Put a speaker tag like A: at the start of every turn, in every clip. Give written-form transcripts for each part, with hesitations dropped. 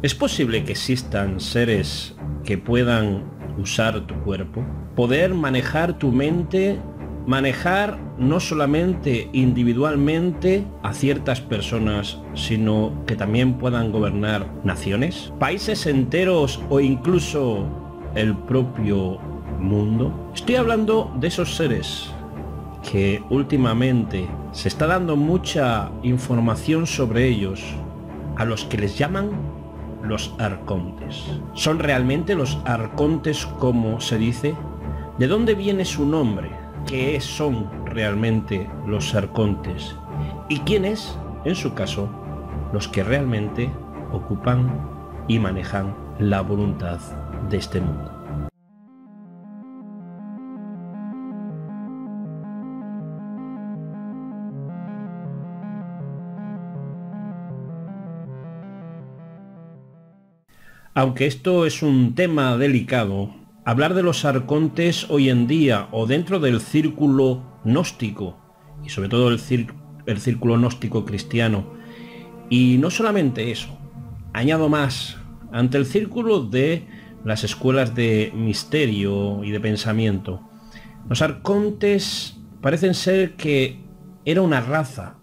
A: ¿Es posible que existan seres que puedan usar tu cuerpo? Poder manejar tu mente, manejar no solamente individualmente a ciertas personas, sino que también puedan gobernar naciones, países enteros o incluso el propio mundo. Estoy hablando de esos seres que últimamente se está dando mucha información sobre ellos, a los que les llaman los arcontes. ¿Son realmente los arcontes como se dice? ¿De dónde viene su nombre? ¿Qué son realmente los arcontes? ¿Y quiénes, en su caso, los que realmente ocupan y manejan la voluntad de este mundo? Aunque esto es un tema delicado, hablar de los arcontes hoy en día o dentro del círculo gnóstico, y sobre todo el círculo gnóstico cristiano, y no solamente eso, añado más, ante el círculo de las escuelas de misterio y de pensamiento, los arcontes parecen ser que era una raza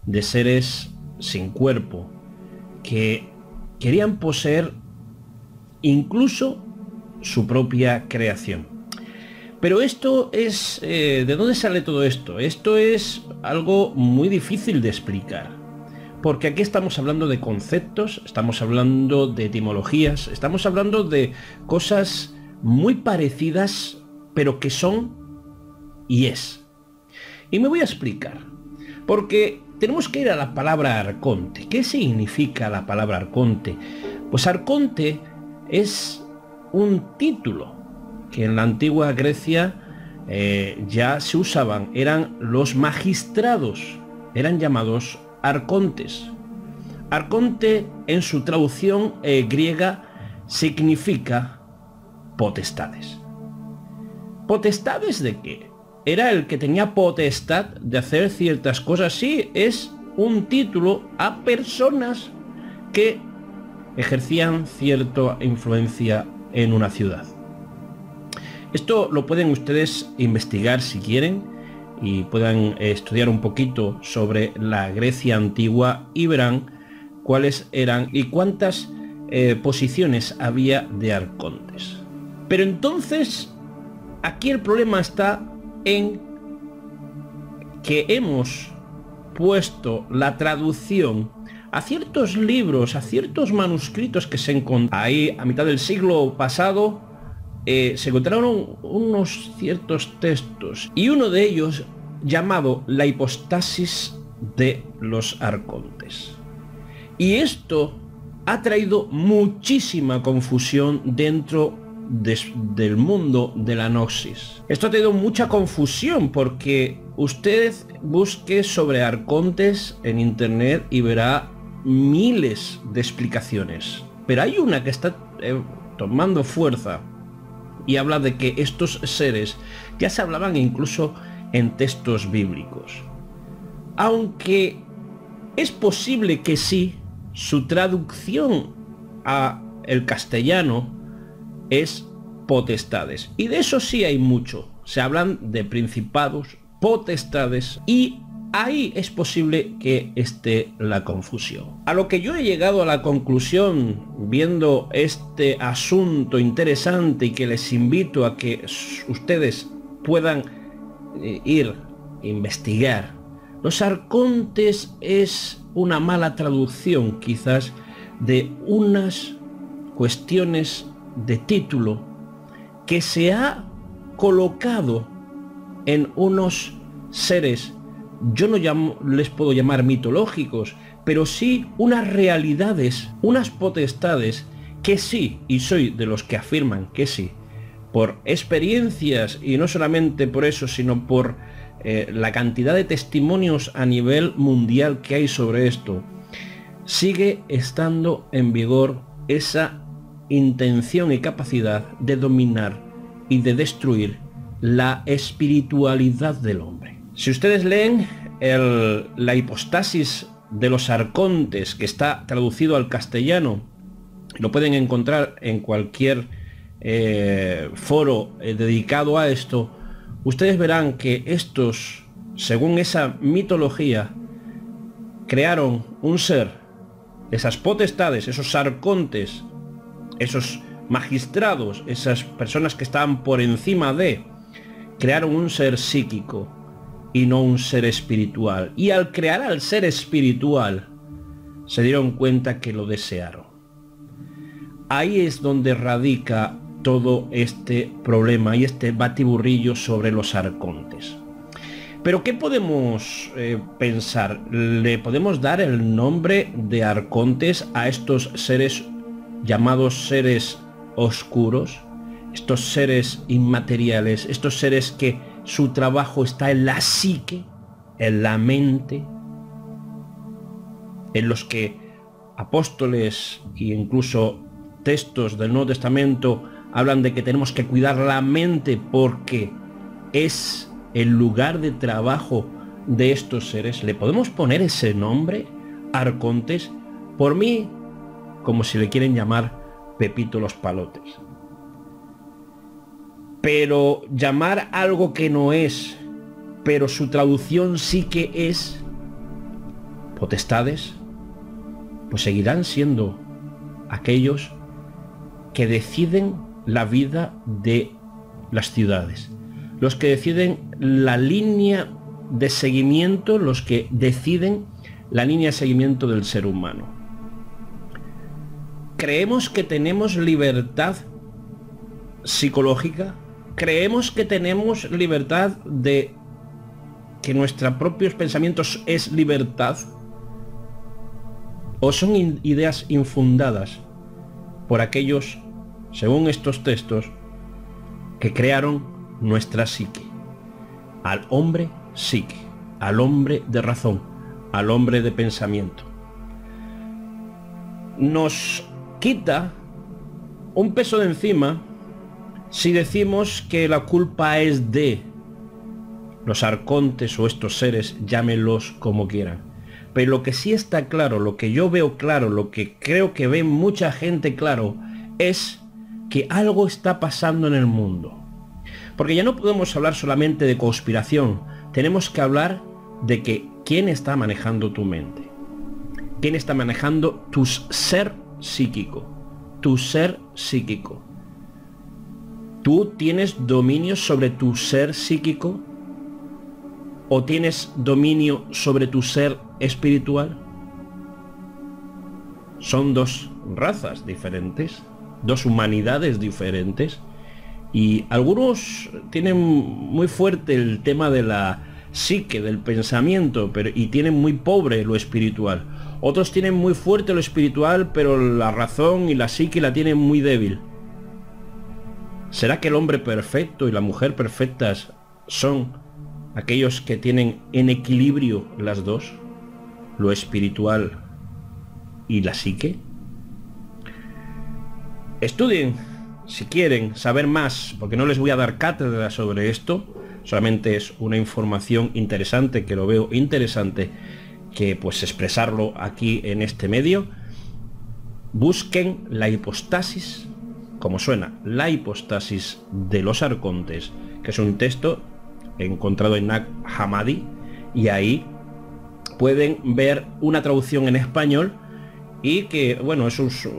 A: de seres sin cuerpo que querían poseer incluso su propia creación. Pero esto es... ¿de dónde sale todo esto? Esto es algo muy difícil de explicar, porque aquí estamos hablando de conceptos, estamos hablando de etimologías, estamos hablando de cosas muy parecidas, pero que son y es. Y me voy a explicar, porque tenemos que ir a la palabra arconte. ¿Qué significa la palabra arconte? Pues arconte es un título que en la antigua Grecia ya se usaban, eran los magistrados, eran llamados arcontes. Arconte en su traducción griega significa potestades. ¿Potestades de qué? Era el que tenía potestad de hacer ciertas cosas. Sí, es un título a personas que ejercían cierta influencia en una ciudad. Esto lo pueden ustedes investigar si quieren y puedan estudiar un poquito sobre la Grecia antigua y verán cuáles eran y cuántas posiciones había de arcontes. Pero entonces aquí el problema está en que hemos puesto la traducción a ciertos libros, a ciertos manuscritos que se encontraron ahí a mitad del siglo pasado. Se encontraron unos ciertos textos y uno de ellos llamado La hipostasis de los arcontes. Y esto ha traído muchísima confusión dentro del mundo de la gnosis. Esto ha traído mucha confusión porque usted busque sobre arcontes en internet y verá miles de explicaciones, pero hay una que está tomando fuerza y habla de que estos seres ya se hablaban incluso en textos bíblicos, aunque es posible que sí, su traducción a el castellano es potestades, y de eso sí hay mucho. Se hablan de principados, potestades, y ahí es posible que esté la confusión. A lo que yo he llegado a la conclusión, viendo este asunto interesante y que les invito a que ustedes puedan ir a investigar, los arcontes es una mala traducción quizás de unas cuestiones de título que se ha colocado en unos seres, yo no les puedo llamar mitológicos, pero sí unas realidades, unas potestades que sí, y soy de los que afirman que sí, por experiencias, y no solamente por eso, sino por la cantidad de testimonios a nivel mundial que hay sobre esto, sigue estando en vigor esa intención y capacidad de dominar y de destruir la espiritualidad del hombre. Si ustedes leen la hipostasis de los arcontes, que está traducido al castellano, Lo pueden encontrar en cualquier foro dedicado a esto. Ustedes verán que estos, según esa mitología, crearon un ser, esas potestades, esos arcontes, esos magistrados, esas personas que estaban por encima de, crearon un ser psíquico y no un ser espiritual. Y al crear al ser espiritual, se dieron cuenta que lo desearon. Ahí es donde radica todo este problema y este batiburrillo sobre los arcontes. Pero ¿qué podemos pensar? ¿Le podemos dar el nombre de arcontes a estos seres llamados seres oscuros? Estos seres inmateriales, estos seres que su trabajo está en la psique, en la mente, en los que apóstoles e incluso textos del Nuevo Testamento hablan de que tenemos que cuidar la mente porque es el lugar de trabajo de estos seres. ¿Le podemos poner ese nombre? Arcontes. Por mí, como si le quieren llamar Pepito los Palotes. Pero llamar algo que no es, pero su traducción sí que es potestades, pues seguirán siendo aquellos que deciden la vida de las ciudades, los que deciden la línea de seguimiento, los que deciden la línea de seguimiento del ser humano. ¿Creemos que tenemos libertad psicológica? ¿Creemos que tenemos libertad de que nuestros propios pensamientos es libertad? ¿O son ideas infundadas por aquellos, según estos textos, que crearon nuestra psique? Al hombre psique, al hombre de razón, al hombre de pensamiento. Nos quita un peso de encima si decimos que la culpa es de los arcontes o estos seres, llámenlos como quieran. Pero lo que sí está claro, lo que yo veo claro, lo que creo que ve mucha gente claro, es que algo está pasando en el mundo. Porque ya no podemos hablar solamente de conspiración, tenemos que hablar de que quién está manejando tu mente, quién está manejando tu ser psíquico, tu ser psíquico. ¿Tú tienes dominio sobre tu ser psíquico? ¿O tienes dominio sobre tu ser espiritual? Son dos razas diferentes, dos humanidades diferentes, y algunos tienen muy fuerte el tema de la psique, del pensamiento, y tienen muy pobre lo espiritual. Otros tienen muy fuerte lo espiritual, pero la razón y la psique la tienen muy débil. ¿Será que el hombre perfecto y la mujer perfectas son aquellos que tienen en equilibrio las dos, lo espiritual y la psique? Estudien, si quieren saber más, porque no les voy a dar cátedra sobre esto, solamente es una información interesante, que lo veo interesante, que pues expresarlo aquí en este medio. Busquen la hipostasis, como suena, la hipostasis de los arcontes, que es un texto encontrado en Nag Hammadi, y ahí pueden ver una traducción en español y que, bueno,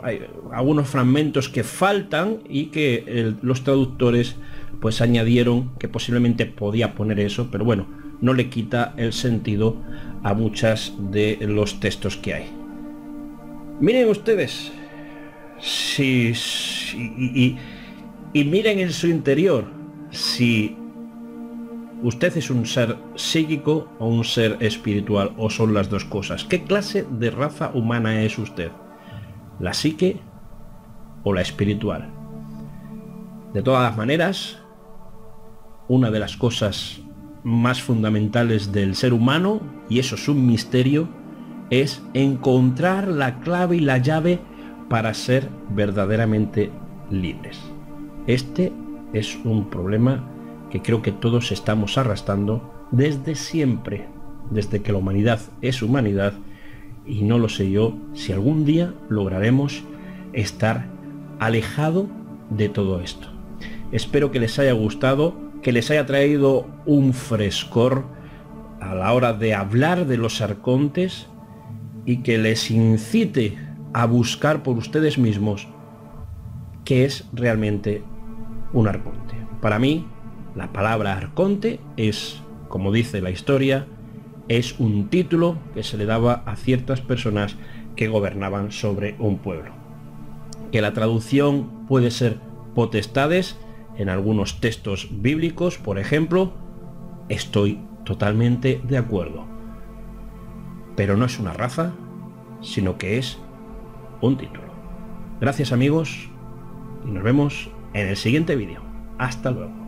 A: hay algunos fragmentos que faltan y que los traductores pues añadieron que posiblemente podía poner eso, pero bueno, no le quita el sentido a muchas de los textos que hay. Miren ustedes, y miren en su interior si usted es un ser psíquico o un ser espiritual, o son las dos cosas. ¿Qué clase de raza humana es usted? ¿La psique o la espiritual? De todas maneras, una de las cosas más fundamentales del ser humano, y eso es un misterio, es encontrar la clave y la llave para ser verdaderamente libres. Este es un problema que creo que todos estamos arrastrando desde siempre, desde que la humanidad es humanidad, y no lo sé yo si algún día lograremos estar alejado de todo esto. Espero que les haya gustado, que les haya traído un frescor a la hora de hablar de los arcontes y que les incite a buscar por ustedes mismos qué es realmente un arconte. Para mí, la palabra arconte es, como dice la historia, es un título que se le daba a ciertas personas que gobernaban sobre un pueblo. Que la traducción puede ser potestades en algunos textos bíblicos, por ejemplo, estoy totalmente de acuerdo. Pero no es una raza, sino que es un título. Gracias amigos y nos vemos en el siguiente vídeo. Hasta luego.